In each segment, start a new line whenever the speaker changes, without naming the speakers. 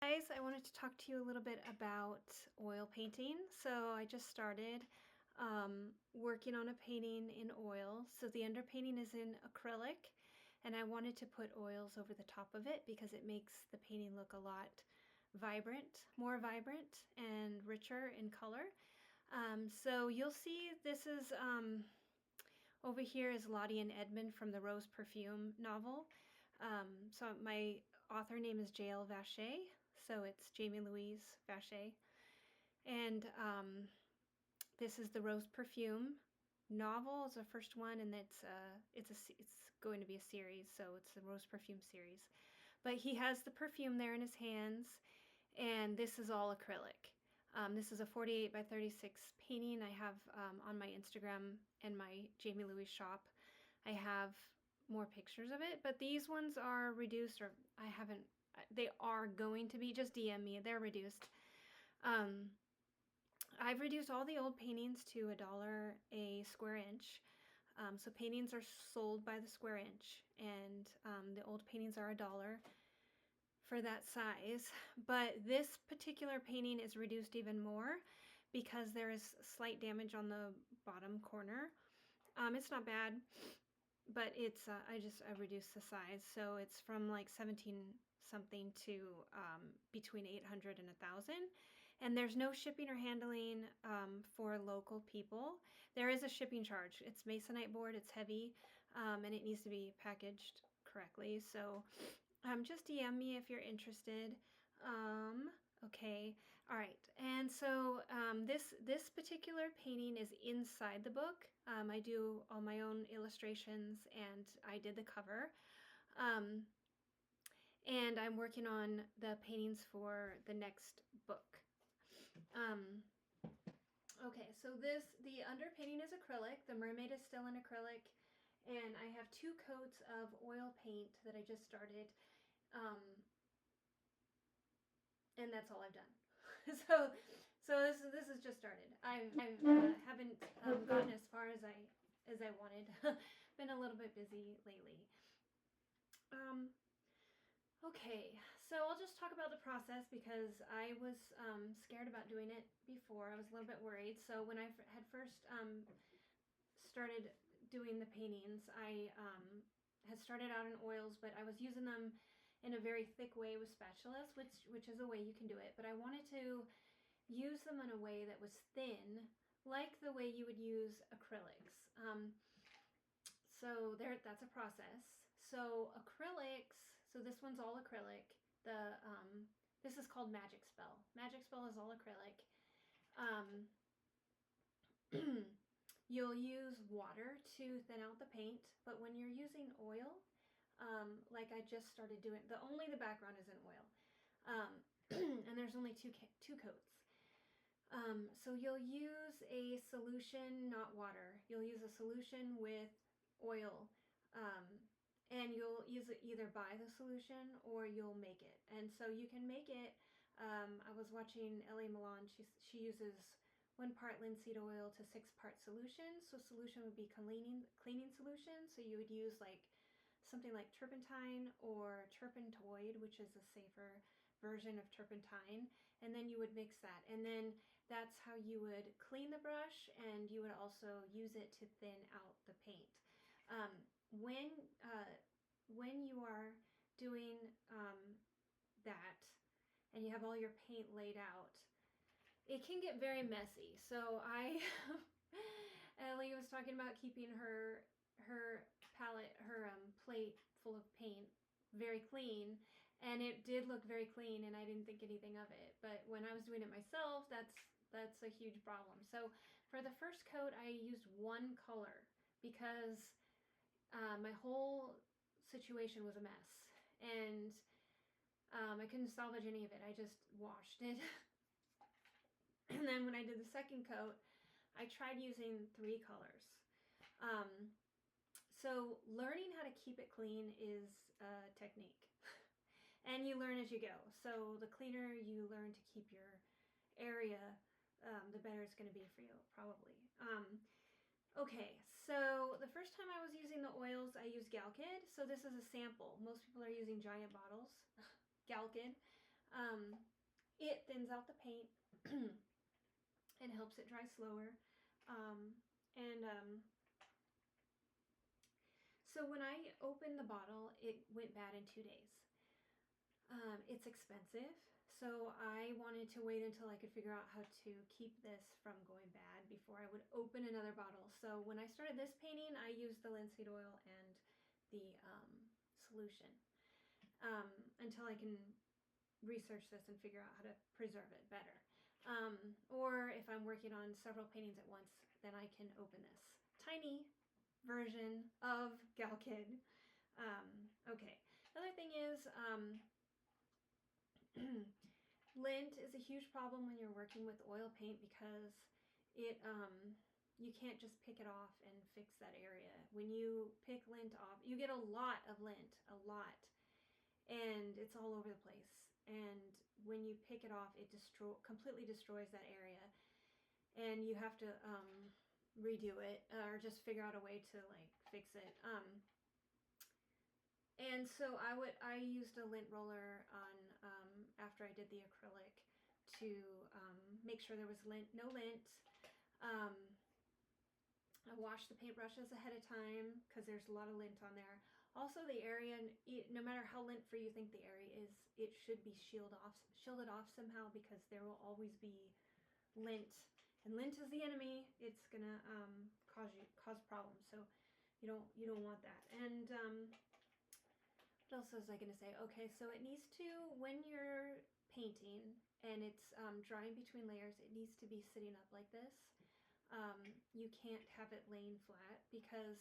Guys, I wanted to talk to you a little bit about oil painting. So I just started working on a painting in oil. So the underpainting is in acrylic, and I wanted to put oils over the top of it because it makes the painting look a lot more vibrant and richer in color. So you'll see this is over here is Lottie and Edmund from the Rose Perfume novel. So my author name is J.L. Vasche, so it's Jamie Louise Vasche. And this is the Rose Perfume novel is the first one, and it's going to be a series, so it's the Rose Perfume series. But he has the perfume there in his hands, and this is all acrylic. This is a 48 by 36 painting I have on my Instagram and my Jamie Louise shop. I have more pictures of it, but these ones are reduced, or I haven't, they are going to be, just DM me, they're reduced. I've reduced all the old paintings to $1 a square inch. So paintings are sold by the square inch, and the old paintings are $1 for that size. But this particular painting is reduced even more because there is slight damage on the bottom corner. It's not bad, but it's I reduced the size, so it's from like 17 something to between 800 and 1,000, and there's no shipping or handling for local people. There is a shipping charge. It's masonite board, it's heavy, and it needs to be packaged correctly. So just DM me if you're interested. Okay, all right. And so this particular painting is inside the book. I do all my own illustrations, and I did the cover. And I'm working on the paintings for the next book. Okay, so the underpainting is acrylic. The mermaid is still in acrylic. And I have 2 coats of oil paint that I just started. And that's all I've done. so this is just started. I haven't gotten as far as I wanted. Been a little bit busy lately. Okay, so I'll just talk about the process because I was scared about doing it before. I was a little bit worried. So when I had first started doing the paintings, I had started out in oils, but I was using them in a very thick way with spatulas, which is a way you can do it. But I wanted to use them in a way that was thin, like the way you would use acrylics. So that's a process. So acrylics, so this one's all acrylic. This is called Magic Spell. Magic Spell is all acrylic. You'll use water to thin out the paint, but when you're using oil, like I just started doing, only the background is in oil, and there's only two coats. So you'll use a solution, not water. You'll use a solution with oil, and you'll either buy the solution or you'll make it. And so you can make it. I was watching Ellie Milan. She uses 1 part linseed oil to 6 part solution. So solution would be cleaning solution. So you would use like something like turpentine or turpentoid, which is a safer version of turpentine, and then you would mix that, and then that's how you would clean the brush, and you would also use it to thin out the paint. When you are doing that and you have all your paint laid out, it can get very messy. So Ellie was talking about keeping her palette, her plate full of paint very clean, and it did look very clean, and I didn't think anything of it. But when I was doing it myself, that's a huge problem. So for the first coat, I used 1 color because my whole situation was a mess, and I couldn't salvage any of it. I just washed it. And then when I did the second coat, I tried using 3 colors. So learning how to keep it clean is a technique. And you learn as you go. So the cleaner you learn to keep your area, the better it's going to be for you, probably. Okay, so the first time I was using the oils, I used Galkid. So this is a sample. Most people are using giant bottles. Galkid. It thins out the paint and helps it dry slower. Um, and So when I opened the bottle, it went bad in 2 days. It's expensive, so I wanted to wait until I could figure out how to keep this from going bad before I would open another bottle. So when I started this painting, I used the linseed oil and the solution until I can research this and figure out how to preserve it better. Or if I'm working on several paintings at once, then I can open this tiny version of Gal Kid. Okay, another thing is lint is a huge problem when you're working with oil paint because it you can't just pick it off and fix that area. When you pick lint off, you get a lot of lint, a lot, and it's all over the place. And when you pick it off, it completely destroys that area, and you have to redo it or just figure out a way to like fix it. And so I used a lint roller on after I did the acrylic to make sure there was no lint. I washed the paintbrushes ahead of time because there's a lot of lint on there. Also, the area, no matter how lint-free you think the area is, it should be shielded off somehow because there will always be lint, and lint is the enemy. It's gonna cause problems. So you don't want that. And what else was I gonna say? Okay, so it needs to, when you're painting and it's drying between layers, it needs to be sitting up like this. You can't have it laying flat because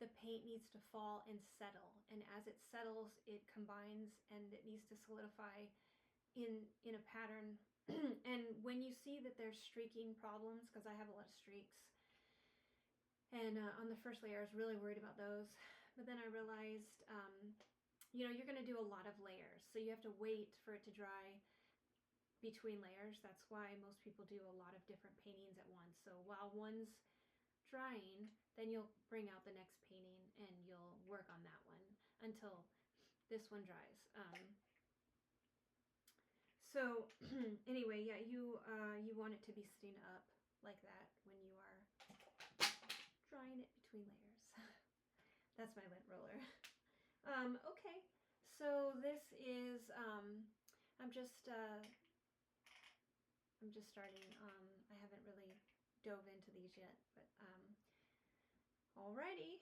the paint needs to fall and settle, and as it settles it combines and it needs to solidify in a pattern. And when you see that there's streaking problems, because I have a lot of streaks, and on the first layer I was really worried about those, but then I realized you know, you're going to do a lot of layers, so you have to wait for it to dry between layers. That's why most people do a lot of different paintings at once. So while one's drying, then you'll bring out the next painting and you'll work on that one until this one dries. So anyway, yeah, you want it to be sitting up like that when you are drying it between layers. That's my lint roller. Okay, so this is I'm just starting. I haven't really dove into these yet, but alrighty.